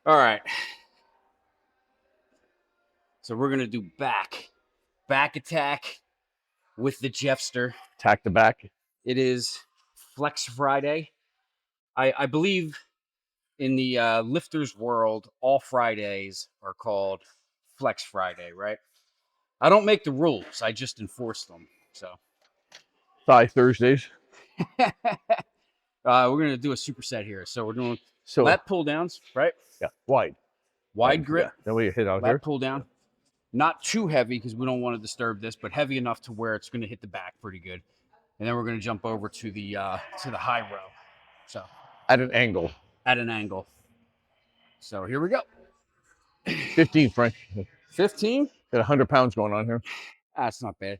All right. So we're gonna do back attack with the Jeffster. Tack the back. It is Flex Friday. I believe in the lifters world, all Fridays are called Flex Friday, right? I don't make the rules; I just enforce them. So Thigh Thursdays. we're gonna do a superset here. So we're doing So lat pull downs, right? yeah, wide. Wide grip, Yeah. Then we hit out lat here. pull down. Not too heavy because we don't want to disturb this, but heavy enough to where it's going to hit the back pretty good. And then we're going to jump over to the high row. So At an angle. at an angle. So here we go. 15, Frank. 15. Got 100 pounds going on here. That's not bad.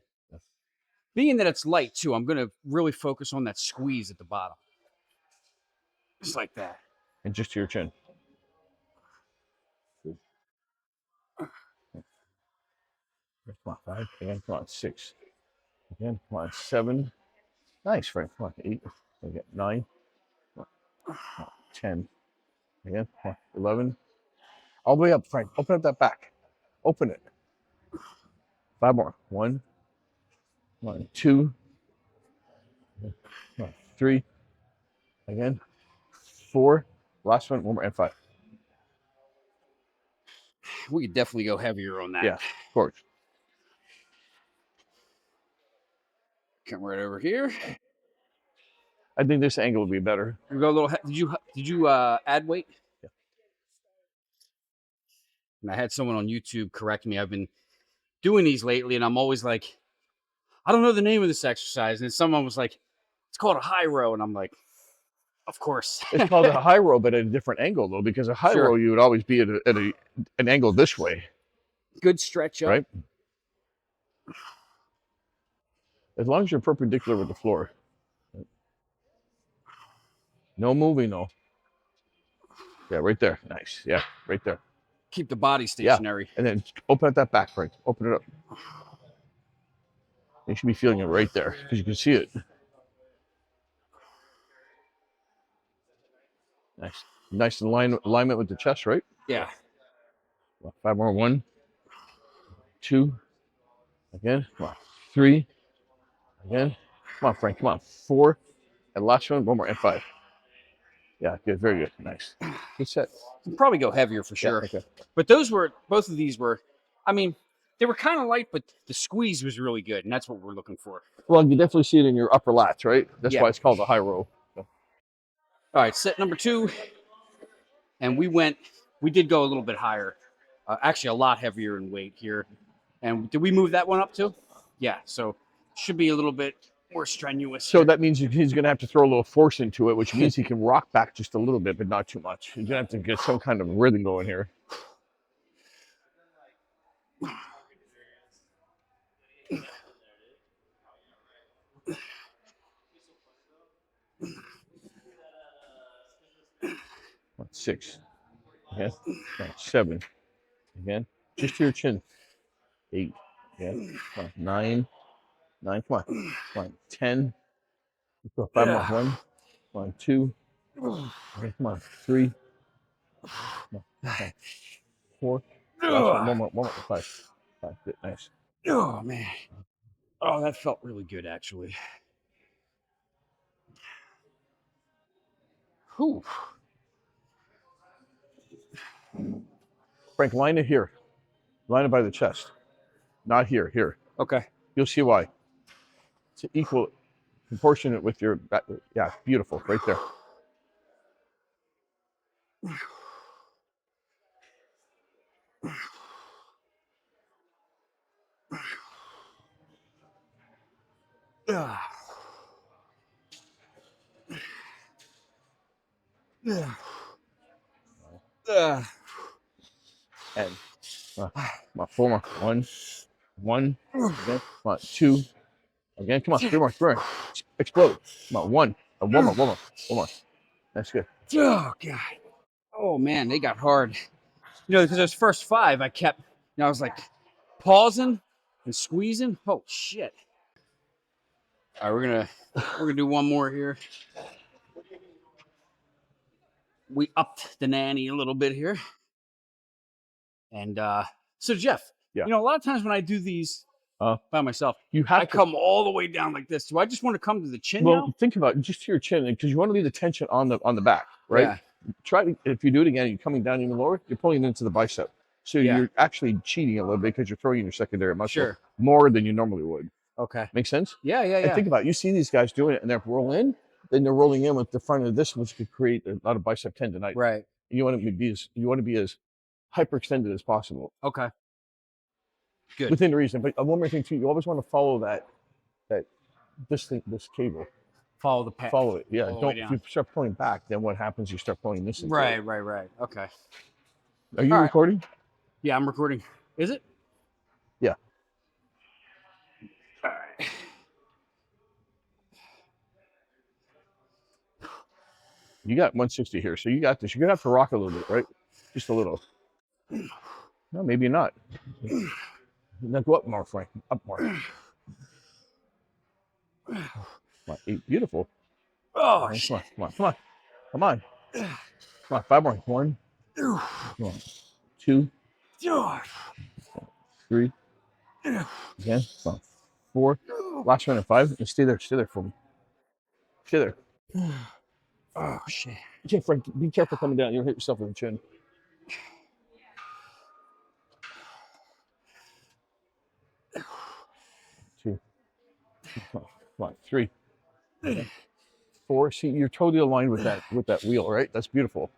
Being that it's light too, I'm going to really focus on that squeeze at the bottom. Just like that. And just to your chin. Come on, 5. Again, come on, 6. Again, come on, 7. Nice, Frank. Come on, 8. Again, 9. Come on, 10. Again, come on, 11. All the way up, Frank. Open up that back. Open it. 5 more. 1. Come on, 2. Come on, 3. Again. 4. Last one more, and 5. We could definitely go heavier on that. Yeah, of course. Come right over here. I think this angle would be better. We go a little. Did you add weight? Yeah. And I had someone on YouTube correct me. I've been doing these lately, and I'm always like, I don't know the name of this exercise. And someone was like, it's called a high row. And I'm like, of course. It's called a high row, but at a different angle, though, because a high Sure. row, you would always be at an angle this way. Good stretch up. Right? As long as you're perpendicular with the floor. No moving, though. Yeah, right there. Nice. Yeah, right there. Keep the body stationary. Yeah. And then open up that back, Frank. Open it up. You should be feeling it right there because you can see it. Nice. Nice alignment with the chest, right? Yeah. 5 more. 1, 2. Again. Come on. 3. Again. Come on, Frank. Come on. 4. And last one more. And 5. Yeah, good. Very good. Nice. Good set. We'll probably go heavier for sure. Yeah, okay. But both of these were, I mean, they were kind of light, but the squeeze was really good. And that's what we're looking for. Well, you definitely see it in your upper lats, right? That's Yeah. why it's called a high row. All right, set number 2. And we did go a little bit higher. Actually, a lot heavier in weight here. And did we move that one up too? Yeah, so should be a little bit more strenuous. So that means he's going to have to throw a little force into it, which means he can rock back just a little bit, but not too much. He's going to have to get some kind of rhythm going here. That's 6. Again. 7. Again. Just to your chin. 8. Again. 9. 9. Come on. Come on. 10. Let's go 5 more. 1. Come on. 2. Okay, come on. 3. Come on. 4. One more. 5. 5. Good. Nice. Oh, man. Oh, that felt really good, actually. Whew. Frank, line it here. Line it by the chest. Not here. Here. Okay. You'll see why. It's equal, proportionate with your back. Yeah, beautiful. Right there. And my 4 more. 1. 1. Again. Come on. 2. Again. Come on. 3 more. 3 more. Explode. Come on. 1. One more. That's good. Oh, God. Oh, man, they got hard. Because those first 5, I kept, I was like pausing and squeezing. Oh, shit. All right, we're gonna do one more here. we upped the nanny a little bit here. And so Jeff, Yeah. you know, a lot of times when I do these Uh, by myself, You I have to. come all the way down like this. Do I just want to come to the chin Well, now? think about it, just to your chin, because you want to leave the tension on the back, right? Yeah. Try to, if you do it again, you're coming down even lower, you're pulling it into the bicep. So Yeah. you're actually cheating a little bit because you're throwing in your secondary muscle Sure. more than you normally would. Okay. Make sense? Yeah, yeah, And yeah. think about it. You see these guys doing it and they're rolling in, then they're rolling in with the front of this, which could create a lot of bicep tendonitis. Right. You want to be as hyperextended as possible Okay. Good. within reason. But one more thing too, you always want to follow this cable. Follow the path. Follow it. Yeah. all the way Don't if down. you start pulling back, then what happens? You start pulling this into Right, it. right, right. Okay. Are you All right. recording? Yeah, I'm recording. Is it? Yeah. All right. You got 160 here, so you got this. You're gonna have to rock a little bit, right? Just a little. No, maybe not. Now go up more, Frank. Up more. Come on, 8. Beautiful. Oh, Come shit. on, come on, come on, come on. Come on, 5 more. 1, come on, 2, 3. Again, come on. 4. Last one at 5. And stay there for me. Stay there. Oh, shit. Okay, Frank, be careful coming down. You'll hit yourself in the chin. 2. Come on. 3. 4. See, you're totally aligned with that wheel, right? That's beautiful.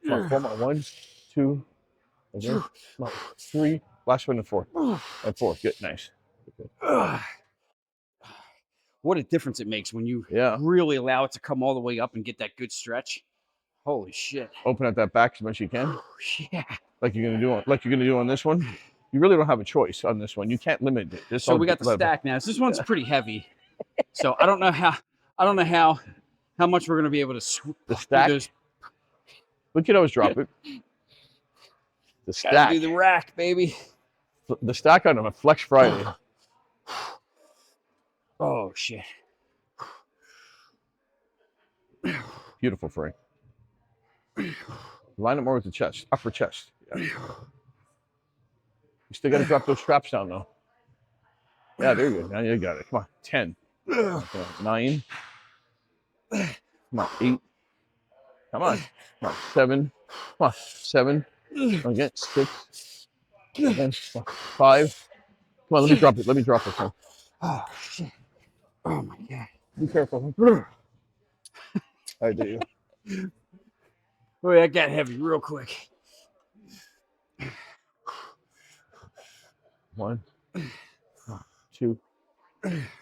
Come on, 4 more. 1, 2, again. Come on. 3. Last one and 4. And 4. Good, nice. What a difference it makes when you Yeah. really allow it to come all the way up and get that good stretch. Holy shit. Open up that back as much as you can, Yeah. like you're gonna do on this one. You really don't have a choice on this one. You can't limit it. This So all we got the level. stack now. This one's pretty heavy. So I don't know how much we're gonna be able to The do stack. those. We can always drop it. The Gotta stack. do the rack, baby. The stack on a Flex Friday. Oh shit. Beautiful, Frank. Line it more with the chest, upper chest. Yeah. You still got to drop those straps down, though. Yeah, there you go. Now you got it. Come on, 10. Okay, 9. Come on, 8. Come on. Come on, 7. Come on, 7. Again, 6. Again, 5. Come on, let me drop it. Frank. Oh shit. Oh my god. Be careful. All right, there you go. Oh, that got heavy real quick. 1, 2,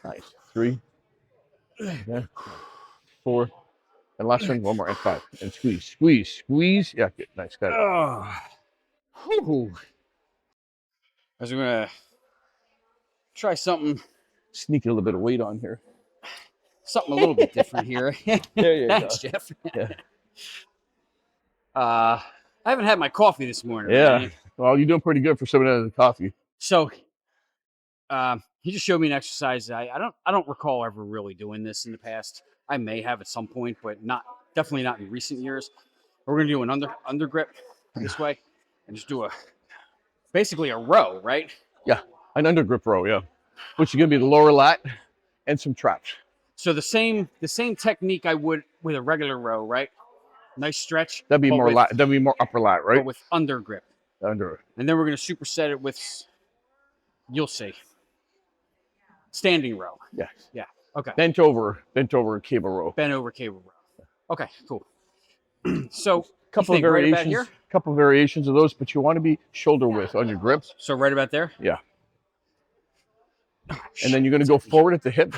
nice. 3, again, 4, and last one, 1 more, and 5. And squeeze. Yeah, good, nice, got it. Oh. Whew. I was gonna try something Sneak a little bit of weight on here. a little bit different here. There you Thanks, go. Jeff. Yeah. I haven't had my coffee this morning. Yeah. man. Well, you're doing pretty good for someone out of the coffee. So, he just showed me an exercise. I don't recall ever really doing this in the past. I may have at some point, but definitely not in recent years. We're gonna do an under grip this way, and just do basically a row, right? Yeah, an under grip row. Yeah, which is gonna be the lower lat and some traps. So the same technique I would with a regular row, right? Nice stretch. That'd be but more with, lat. That'd be more upper lat, but right? with under grip. Under. And then we're going to superset it with, you'll see, standing row. Yes. Yeah. Okay. Bent over cable row. Bent over cable row. Okay, cool. So Couple of think right about variations. here? Couple of variations of those, but you want to be shoulder width on your grip. So right about there? Yeah. Oh, And then you're gonna go forward at the hip.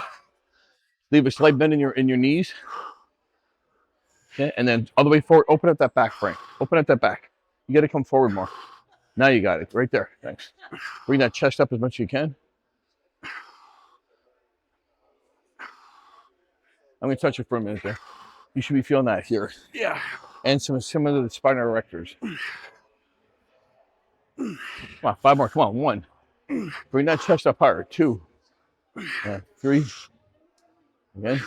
Leave a slight bend in your knees. Okay, and then all the way forward. Open up that back, Frank. Open up that back. You got to come forward more. Now you got it right there. Thanks. Bring that chest up as much as you can. I'm gonna touch it for a minute there. You should be feeling that here. Yeah. And some similar to the spinal erectors. Come on, 5 more. Come on, 1. Bring that chest up higher. 2. 3. Again.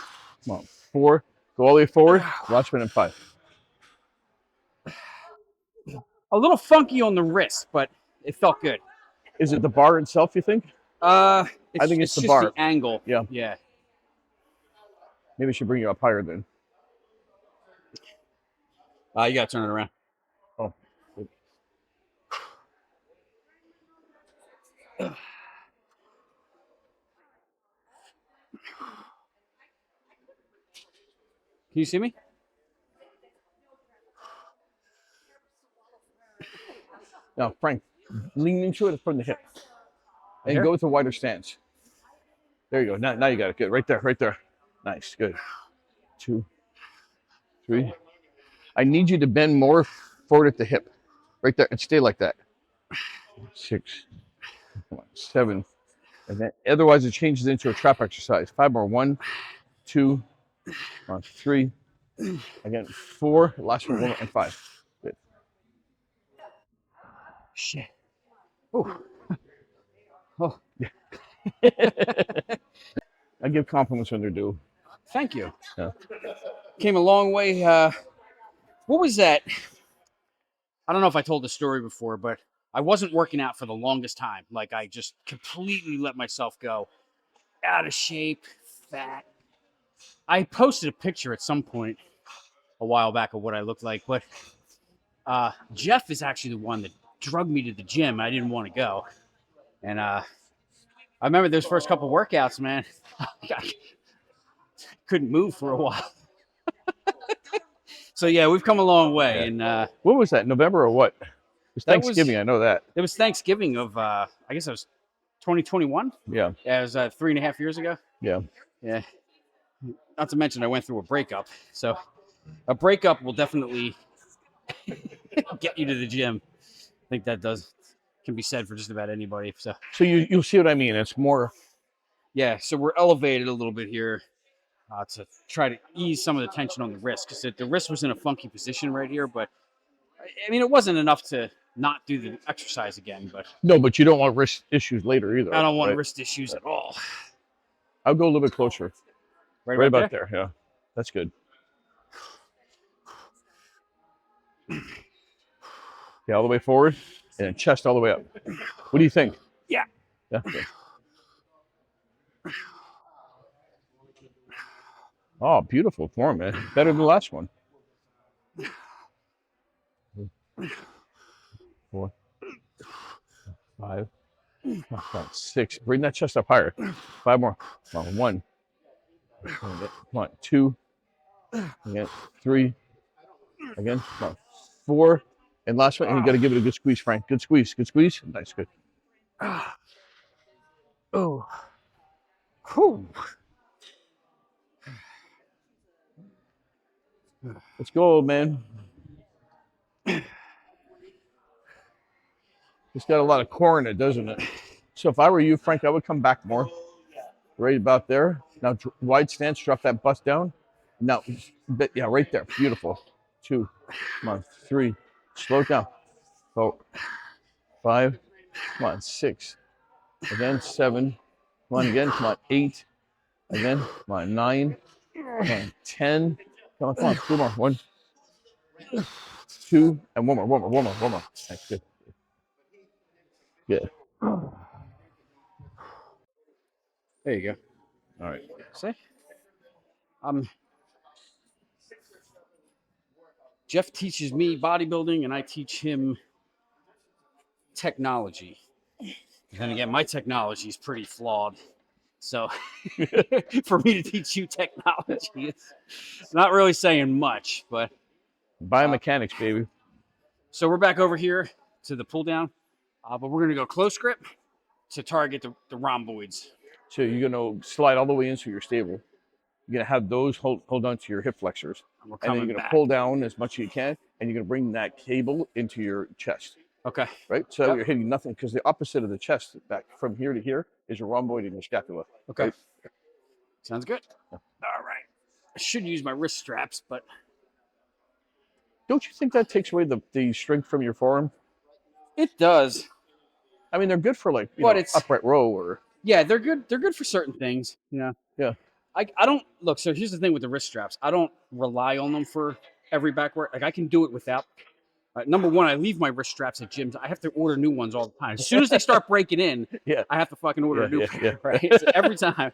Come on, 4. Go all the way forward. Last one and 5. A little funky on the wrist, but it felt good. Is it the bar itself, you think? It's, I think it's the just bar. the angle. Yeah. Yeah. Maybe I should bring you up higher then. You gotta turn it around. Oh. Good. Can you see me? Now, Frank, lean into it from the hip. And Here? go with a wider stance. There you go. Now you got it. Good. Right there. Right there. Nice. Good. 2, 3. I need you to bend more forward at the hip. Right there. And stay like that. 6. Come on. 7. And then otherwise it changes into a trap exercise. 5 more. 1, 2, 3. Again, 4. Last one. And 5. Good. Shit. Ooh. Oh, I give compliments when they're due. thank you. Yeah. Came a long way. What was that? I don't know if I told the story before, but I wasn't working out for the longest time. Like I just completely let myself go. Out of shape, fat. I posted a picture at some point a while back of what I looked like, but Jeff is actually the one that drugged me to the gym. I didn't want to go. And I remember those first couple workouts, man. I couldn't move for a while. So yeah, we've come a long way. Yeah. And What was that? November or what? It was That was- Thanksgiving. I know that. it was Thanksgiving of I guess it was 2021. Yeah. It was 3.5 years ago. Yeah. Yeah. Not to mention I went through a breakup. So a breakup will definitely get you to the gym. I think that can be said for just about anybody. So You'll see what I mean. It's more. yeah, so we're elevated a little bit here to try to ease some of the tension on the wrist because the wrist was in a funky position right here. But I mean, it wasn't enough to not do the exercise again. But No, but you don't want wrist issues later either. I don't want right? wrist issues at all. I'll go a little bit closer. Right about there. Yeah. That's good. Okay, all the way forward and then chest all the way up. What do you think? Yeah. Yeah. Okay. Oh, beautiful form, man. Better than the last one. 4, 5, 6. Bring that chest up higher. 5 more. Come on, 1. Come on, 2. Again, 3. Again, come on, 4. And last one, and you got to give it a good squeeze, Frank. Good squeeze. Good squeeze. Nice. Good. Oh. Whew. Let's go, old man. It's got a lot of core in it, doesn't it? So if I were you, Frank, I would come back more. Right about there. Now, wide stance, drop that bust down. Now, yeah, right there. Beautiful. 2, come on, 3. Slow it down. 4, 5, come on, 6. Again, 7. Come on, again, come on, 8. Again, come on, 9. Come on, 10. Come on, 2 more. 1, 2, and one more. That's good. Good. There you go. All right. See? Jeff teaches me bodybuilding and I teach him technology. Then again, my technology is pretty flawed. So for me to teach you technology, it's not really saying much, but Biomechanics, baby. so we're back over here to the pull down, but we're going to go close grip to target the rhomboids. So you're going to slide all the way into your stable. You're going to have those hold on to your hip flexors. And we're And then coming you're going to back. pull down as much as you can, and you're going to bring that cable into your chest, Okay. right? So Yep. you're hitting nothing, because the opposite of the chest, back from here to here, is your rhomboid and your scapula. Okay. Right? Sounds good. Yeah. All right. I should use my wrist straps, but Don't you think that takes away the strength from your forearm? it does. I mean, they're good for like But know, it's- upright row or Yeah, they're good. They're good for certain things. Yeah. Yeah. I don't look. So here's the thing with the wrist straps. I don't rely on them for every back work. Like I can do it without Number one, I leave my wrist straps at gyms. I have to order new ones all the time. As soon as they start breaking in, Yeah. I have to fucking order a new Yeah. pair, right? So every time.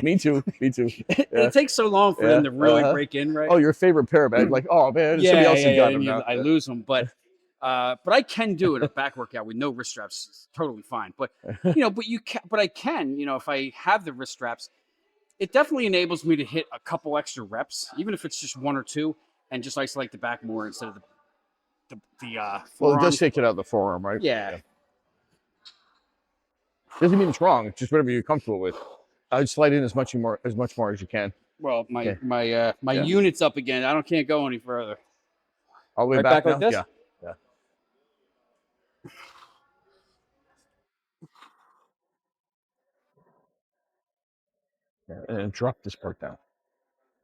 Me too. Me too. Yeah. It takes so long for them to really Uh-huh. break in, right? Oh, your favorite pair, man. Like, oh man, somebody else has got them now. I lose them, but I can do it a back workout with no wrist straps. It's totally fine. But but I can, if I have the wrist straps, it definitely enables me to hit a couple extra reps, even if it's just one or two, and just isolate the back more instead of the Well, forearm. it does take it out of the forearm, right? Yeah. Doesn't mean it's wrong. It's just whatever you're comfortable with. I'd slide in as much more as you can. Well, my Yeah. my unit's up again. Can't go any further. All the way Right back back now? like this? Yeah. And then drop this part down.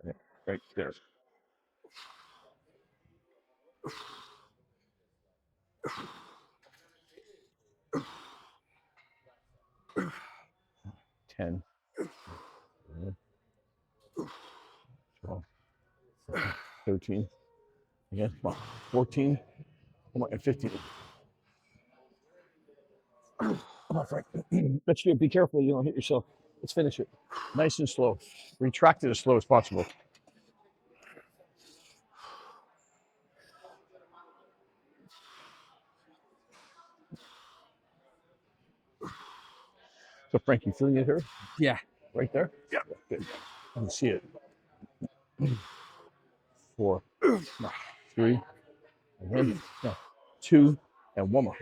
Yeah, right there. Ten. 12. 13. Again, come on. 14. Come on, and 15. Come on, Frank. Let's do it. Be careful you don't hit yourself. Let's finish it. Nice and slow. Retract it as slow as possible. So, Frank, you feeling it here? Yeah. Right there? Yeah. Good. I can see it. 4, 3, again, no, 2, and one more.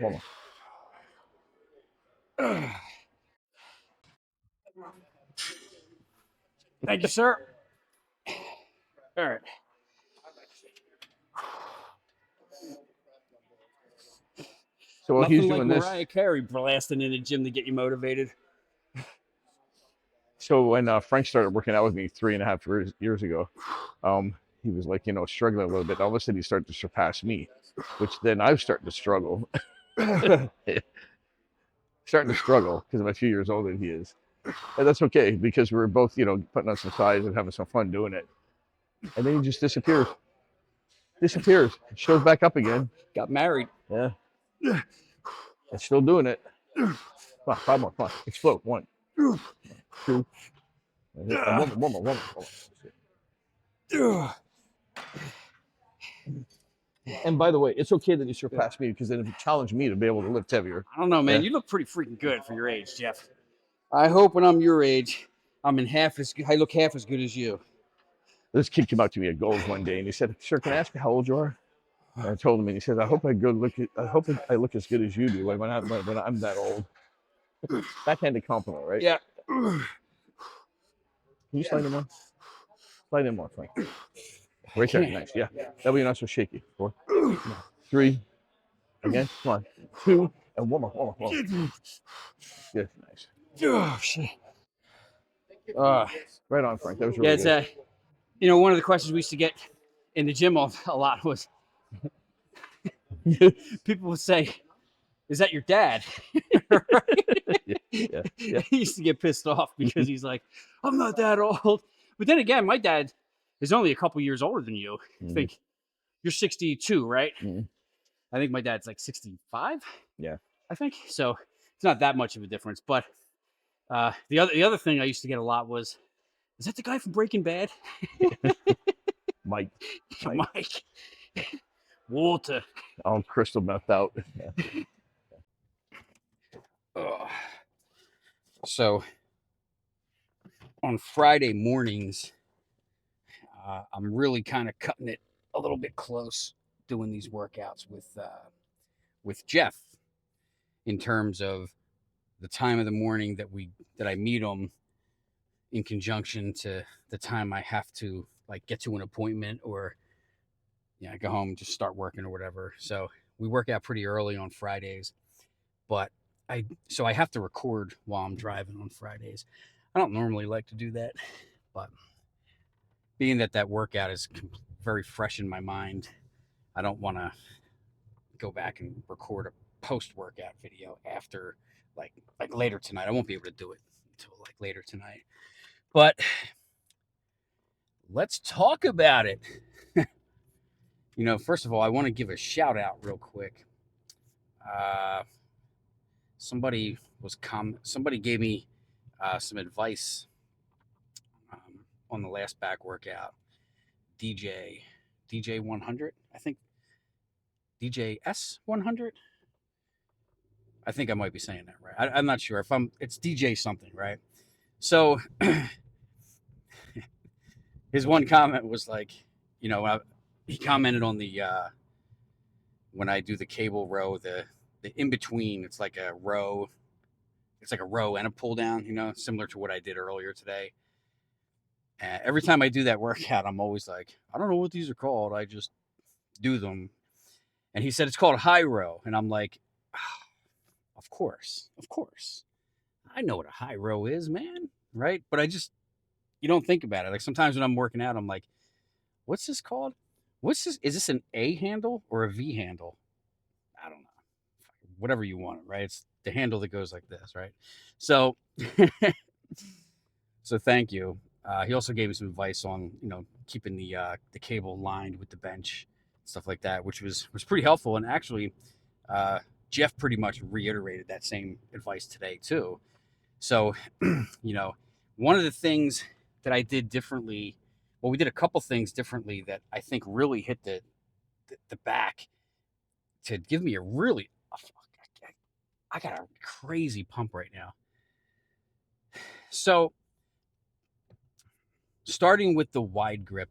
Thank you, sir. All right. So while Nothing he's like doing this, Mariah Carey blasting in the gym to get you motivated. so when Frank started working out with me 3.5 years ago, he was like, struggling a little bit. All of a sudden, he started to surpass me, which then I was starting to struggle. Starting to struggle because I'm a few years older than he is. And that's okay because we were both, putting on some size and having some fun doing it. And then he just disappears. Shows back up again. Got married. Yeah. And still doing it. Come on, 5 more. Come on. Explode. 1, 2. And one more. And by the way, it's okay that you surpassed me because then it challenged me to be able to lift heavier. I don't know, man. Yeah. You look pretty freaking good for your age, Jeff. I hope when I'm your age, I look half as good as you. This kid came up to me at Gold's one day and he said, "Sir, can I ask you how old you are?" And I told him, and he said, I hope I look as good as you do when I'm that old." Backhanded compliment, right? Yeah. Can you slide him on? Slide him on, Frank. Right there, nice. Yeah, that way you're not so shaky. 4, 3, again. Come on, 2, and one more. Good, nice. Oh, shit. Right on, Frank. That was really good. One of the questions we used to get in the gym a lot was people would say, "Is that your dad?" Yeah. He used to get pissed off because he's like, "I'm not that old." But then again, my dad is only a couple years older than you. I think you're 62, right? I think my dad's like 65. Yeah. I think so. It's not that much of a difference. But the other thing I used to get a lot was, "Is that the guy from Breaking Bad?" Mike. Walter. All crystal meth out. So on Friday mornings, I'm really kind of cutting it a little bit close doing these workouts with Jeff in terms of the time of the morning that I meet him in conjunction to the time I have to get to an appointment or I go home and just start working or whatever. So we work out pretty early on Fridays, but I have to record while I'm driving on Fridays. I don't normally like to do that, but being that workout is very fresh in my mind, I don't want to go back and record a post-workout video after like later tonight. I won't be able to do it until later tonight. But let's talk about it. First of all, I want to give a shout out real quick. Uh, somebody gave me some advice on the last back workout. DJ 100, I think. DJS 100. I think I might be saying that right. I'm not sure if it's DJ something, right? So his one comment was like, he commented on the when I do the cable row, the in between. It's like a row and a pull down, similar to what I did earlier today. Every time I do that workout, I'm always like, I don't know what these are called. I just do them. And he said it's called high row, and I'm like, oh, of course. I know what a high row is, man, right? But you don't think about it. Like sometimes when I'm working out, I'm like, what's this called? What's this? Is this an A handle or a V handle? I don't know. Whatever you want, right? It's the handle that goes like this, right? So, so thank you. He also gave me some advice on, keeping the cable lined with the bench, stuff like that, which was pretty helpful. And actually, Jeff pretty much reiterated that same advice today too. So, one of the things that I did differently, well, we did a couple things differently that I think really hit the back to give me a really, I got a crazy pump right now. So, starting with the wide grip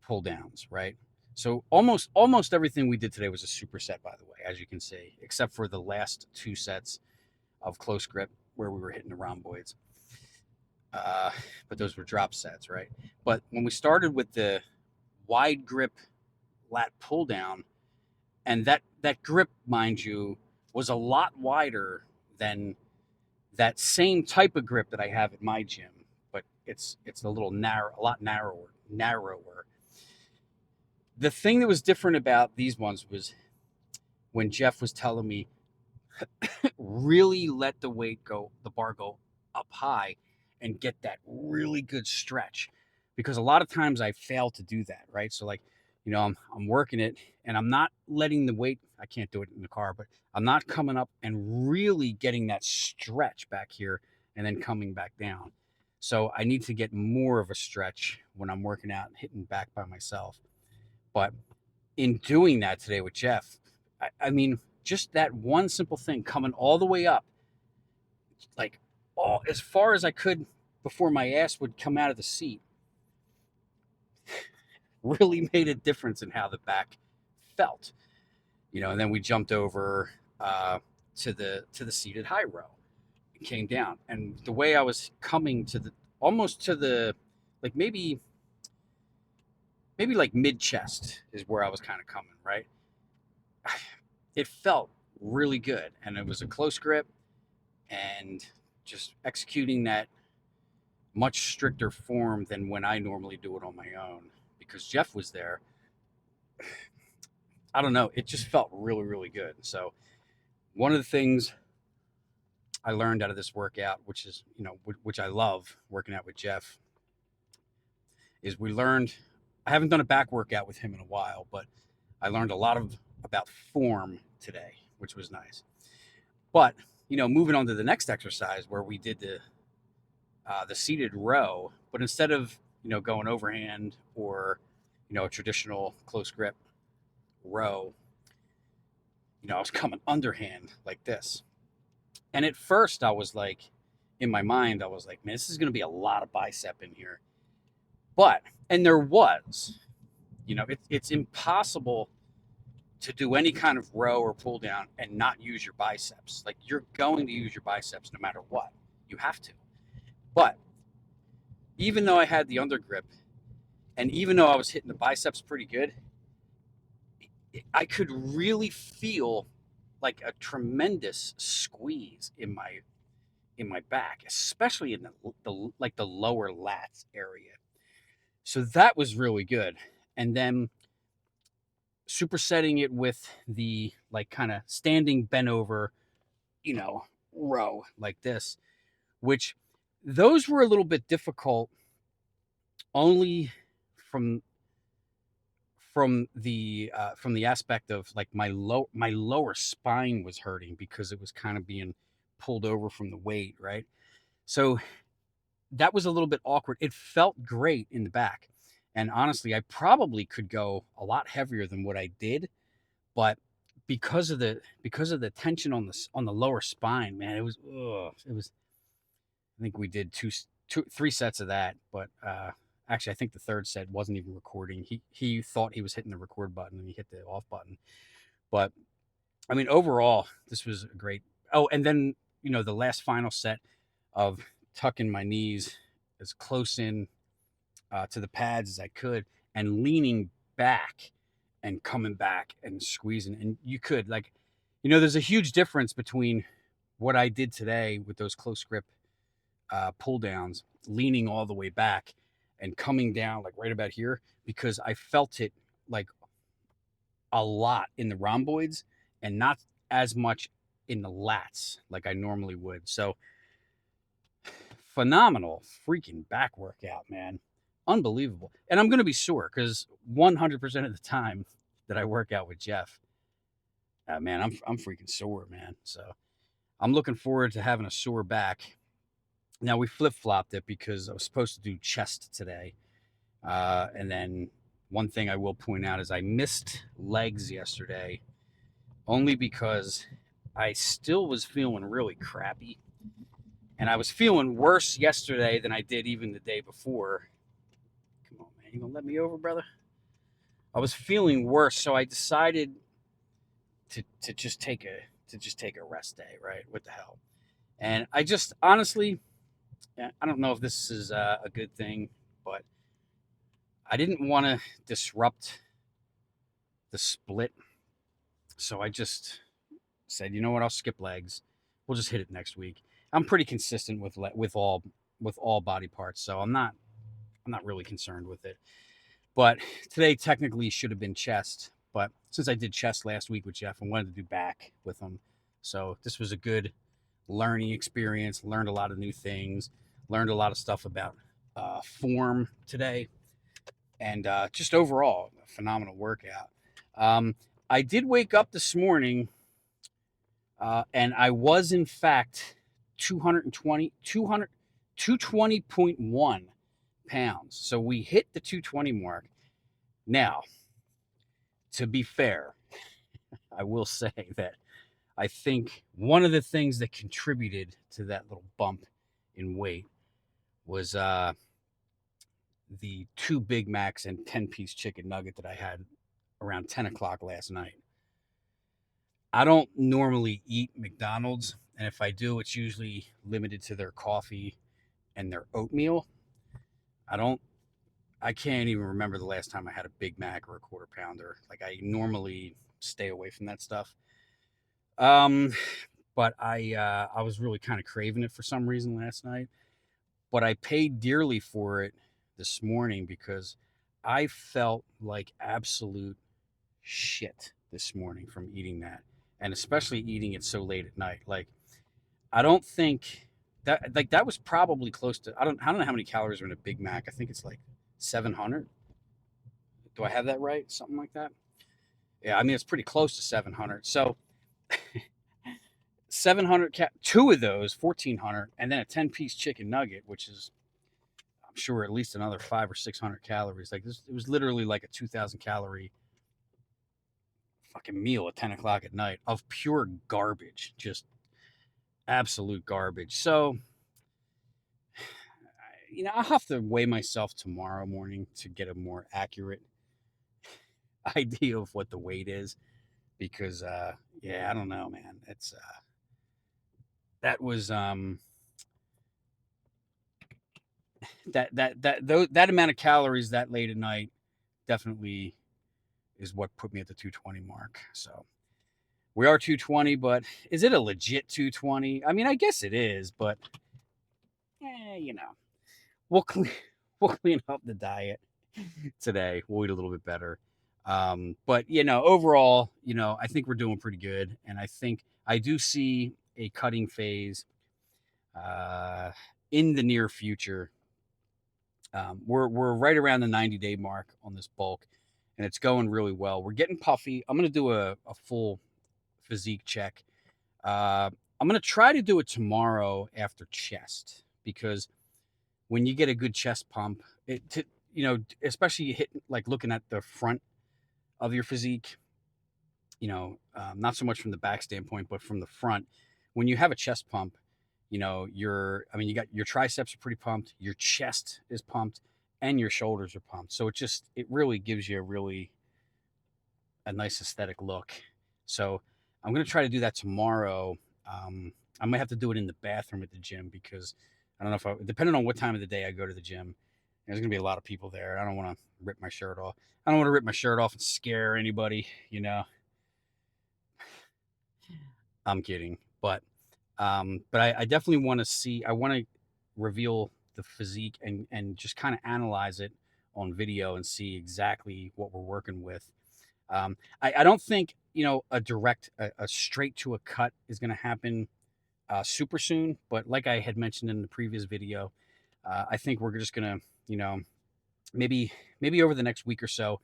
pull downs, right? So almost everything we did today was a superset, by the way, as you can see, except for the last 2 sets of close grip where we were hitting the rhomboids. But those were drop sets, right? But when we started with the wide grip lat pull down, and that grip, mind you, was a lot wider than that same type of grip that I have at my gym, but it's a lot narrower. The thing that was different about these ones was when Jeff was telling me, really let the bar go up high and get that really good stretch, because a lot of times I fail to do that, right? So like, I'm working it and I'm not letting the weight, I can't do it in the car, but I'm not coming up and really getting that stretch back here and then coming back down. So I need to get more of a stretch when I'm working out and hitting back by myself. But in doing that today with Jeff, I mean, just that one simple thing, coming all the way up, like all as far as I could before my ass would come out of the seat, really made a difference in how the back felt. And then we jumped over to the seated high row and came down. And the way I was coming to the almost to the like maybe like mid chest is where I was kind of coming, right? It felt really good, and it was a close grip, and just executing that much stricter form than when I normally do it on my own, because Jeff was there. I don't know, it just felt really, really good. So one of the things I learned out of this workout, which is, which I love working out with Jeff, is I haven't done a back workout with him in a while, but I learned a lot about form today, which was nice. But, moving on to the next exercise where we did the seated row, but instead of, going overhand or, a traditional close grip row, I was coming underhand like this. And at first I was like, in my mind, I was like, man, this is going to be a lot of bicep in here. And there was, it's impossible to do any kind of row or pull down and not use your biceps. Like, you're going to use your biceps no matter what. You have to. But even though I had the undergrip, and even though I was hitting the biceps pretty good, I could really feel like a tremendous squeeze in my back, especially in the lower lats area. So that was really good. And then supersetting it with the like kind of standing bent over, row like this, which those were a little bit difficult only from from the aspect of like my lower spine was hurting because it was kind of being pulled over from the weight, right? So that was a little bit awkward. It felt great in the back. And honestly, I probably could go a lot heavier than what I did, but because of the tension on the lower spine, man, it was ugh, it was I think we did three sets of that, but actually I think the third set wasn't even recording. He thought he was hitting the record button and he hit the off button. But I mean, overall, this was a great. Oh, and then the last final set of tucking my knees as close in to the pads as I could and leaning back and coming back and squeezing. And you could like, there's a huge difference between what I did today with those close grip pull downs, leaning all the way back and coming down like right about here because I felt it like a lot in the rhomboids and not as much in the lats like I normally would. So phenomenal freaking back workout, man. Unbelievable. And I'm going to be sore because 100% of the time that I work out with Jeff, man, I'm freaking sore, man. So I'm looking forward to having a sore back. Now we flip-flopped it because I was supposed to do chest today. And then one thing I will point out is I missed legs yesterday only because I still was feeling really crappy. And I was feeling worse yesterday than I did even the day before. Come on, man. You gonna let me over, brother? I was feeling worse, so I decided to just take a rest day, right? What the hell? And I just honestly, I don't know if this is a good thing, but I didn't want to disrupt the split, so I just said, you know what? I'll skip legs. We'll just hit it next week. I'm pretty consistent with all body parts, so I'm not really concerned with it. But today technically should have been chest, but since I did chest last week with Jeff, I wanted to do back with him. So this was a good learning experience. Learned a lot of new things. Learned a lot of stuff about form today, and just overall a phenomenal workout. Um, I did wake up this morning, and I was in fact 220.1 pounds. So we hit the 220 mark. Now, to be fair, I will say that I think one of the things that contributed to that little bump in weight was the two Big Macs and 10-piece chicken nugget that I had around 10 o'clock last night. I don't normally eat McDonald's, and if I do, it's usually limited to their coffee and their oatmeal. I don't I can't even remember the last time I had a Big Mac or a quarter pounder. Like I normally stay away from that stuff. Um, but I was really kind of craving it for some reason last night. But I paid dearly for it this morning because I felt like absolute shit this morning from eating that, and especially eating it so late at night. Like I don't think that was probably close to I don't know how many calories are in a Big Mac. I think it's like 700. Do I have that right? Something like that. Yeah, I mean it's pretty close to 700. So 700 two of those 1400, and then a 10-piece chicken nugget, which is I'm sure at least another 5 or 600 calories. Like this, it was literally like a 2,000 calorie fucking meal at 10 o'clock at night of pure garbage, just absolute garbage. So I'll have to weigh myself tomorrow morning to get a more accurate idea of what the weight is because yeah, I don't know, man. It's that was that amount of calories that late at night definitely is what put me at the 220 mark. So we are 220, but is it a legit 220? I mean, I guess it is, but we'll clean we'll clean up the diet today. We'll eat a little bit better. But overall, I think we're doing pretty good, and I think I do see a cutting phase in the near future. We're right around the 90-day mark on this bulk, and it's going really well. We're getting puffy. I'm gonna do a full physique check. I'm gonna try to do it tomorrow after chest because when you get a good chest pump, especially like looking at the front of your physique, not so much from the back standpoint, but from the front. When you have a chest pump, you got your triceps are pretty pumped, your chest is pumped, and your shoulders are pumped. So it really gives you a nice aesthetic look. So I'm gonna try to do that tomorrow. I might have to do it in the bathroom at the gym because I don't know depending on what time of the day I go to the gym, there's gonna be a lot of people there. I don't want to rip my shirt off. I don't want to rip my shirt off and scare anybody. I'm kidding, but I definitely want to see. I want to reveal the physique and just kind of analyze it on video and see exactly what we're working with. I don't think a straight to a cut is going to happen super soon, but like I had mentioned in the previous video, I think we're just gonna maybe over the next week or so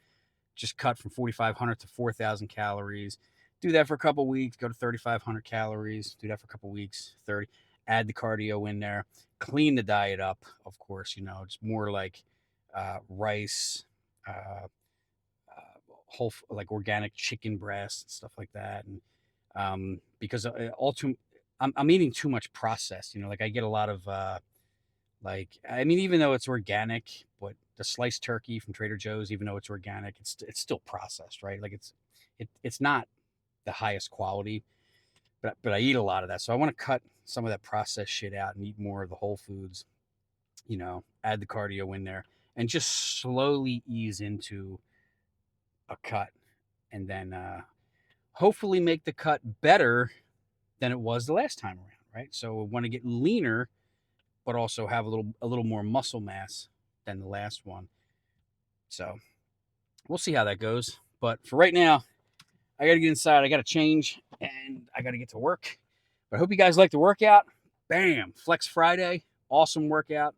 just cut from 4,500 to 4,000 calories. Do that for a couple weeks, go to 3,500 calories, do that for a couple weeks, 30, add the cardio in there, clean the diet up, of course, just more like rice, uh, whole, like organic chicken breast and stuff like that. And because I'm eating too much processed, like I get a lot of, even though it's organic, but the sliced turkey from Trader Joe's, even though it's organic, it's still processed, right? Like it's not the highest quality, but I eat a lot of that. So I want to cut some of that processed shit out and eat more of the whole foods, add the cardio in there and just slowly ease into a cut and then hopefully make the cut better than it was the last time around, right? So I want to get leaner, but also have a little more muscle mass than the last one. So we'll see how that goes. But for right now, I got to get inside. I got to change and I got to get to work. But I hope you guys like the workout. Bam, Flex Friday, awesome workout.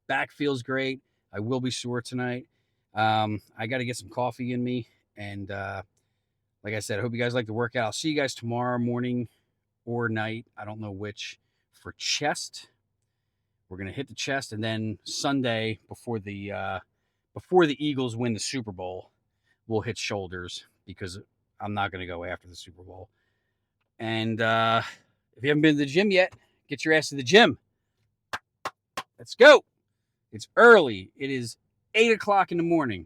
Back feels great. I will be sore tonight. I got to get some coffee in me. And like I said, I hope you guys like the workout. I'll see you guys tomorrow morning or night. I don't know which for chest. We're gonna hit the chest, and then Sunday before the Eagles win the Super Bowl, we'll hit shoulders because I'm not gonna go after the Super Bowl. And if you haven't been to the gym yet, get your ass to the gym. Let's go. It's early. It is 8 o'clock in the morning.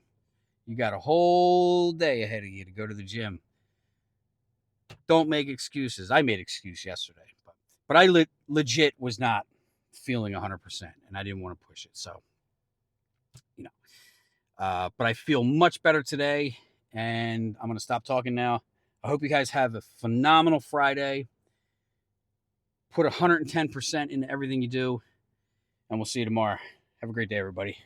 You got a whole day ahead of you to go to the gym. Don't make excuses. I made excuse yesterday, but I legit was not feeling 100%, and I didn't want to push it. So, but I feel much better today, and I'm going to stop talking now. I hope you guys have a phenomenal Friday. Put 110% into everything you do, and we'll see you tomorrow. Have a great day, everybody.